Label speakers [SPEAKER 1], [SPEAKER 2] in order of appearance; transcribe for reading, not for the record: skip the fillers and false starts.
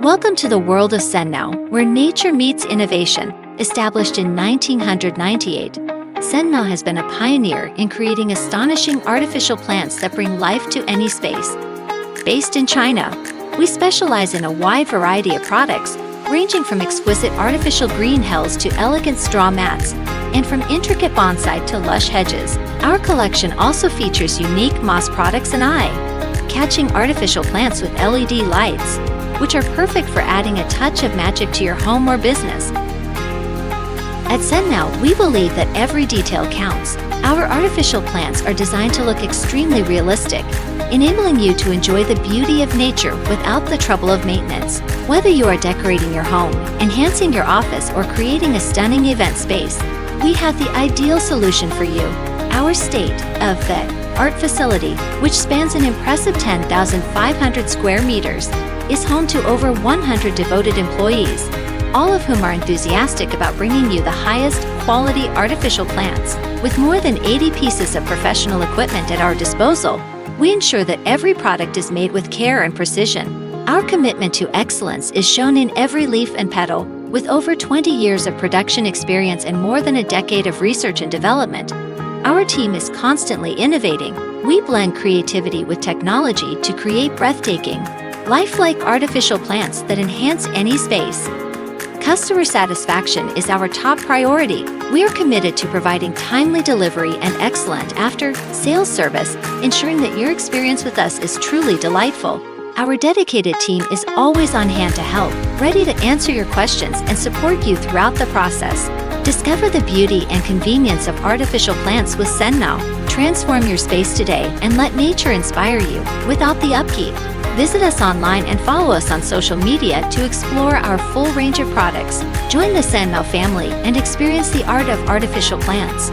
[SPEAKER 1] Welcome to the world of Senmao, where nature meets innovation. Established in 1998, Senmao has been a pioneer in creating astonishing artificial plants that bring life to any space. Based in China, we specialize in a wide variety of products, ranging from exquisite artificial green hels to elegant straw mats, and from intricate bonsai to lush hedges. Our collection also features unique moss products and eye-catching artificial plants with LED lights, which are perfect for adding a touch of magic to your home or business. At Senmao, we believe that every detail counts. Our artificial plants are designed to look extremely realistic, enabling you to enjoy the beauty of nature without the trouble of maintenance. Whether you are decorating your home, enhancing your office, or creating a stunning event space, we have the ideal solution for you. Our state-of-the-art facility, which spans an impressive 10,500 square meters, is home to over 100 devoted employees, all of whom are enthusiastic about bringing you the highest quality artificial plants. With more than 80 pieces of professional equipment at our disposal, we ensure that every product is made with care and precision. Our commitment to excellence is shown in every leaf and petal. With over 20 years of production experience and more than a decade of research and development, our team is constantly innovating. We blend creativity with technology to create breathtaking, lifelike artificial plants that enhance any space. Customer satisfaction is our top priority. We are committed to providing timely delivery and excellent after-sales service, ensuring that your experience with us is truly delightful. Our dedicated team is always on hand to help, ready to answer your questions and support you throughout the process. Discover the beauty and convenience of artificial plants with Senmao. Transform your space today and let nature inspire you without the upkeep. Visit us online and follow us on social media to explore our full range of products. Join the Senmao family and experience the art of artificial plants.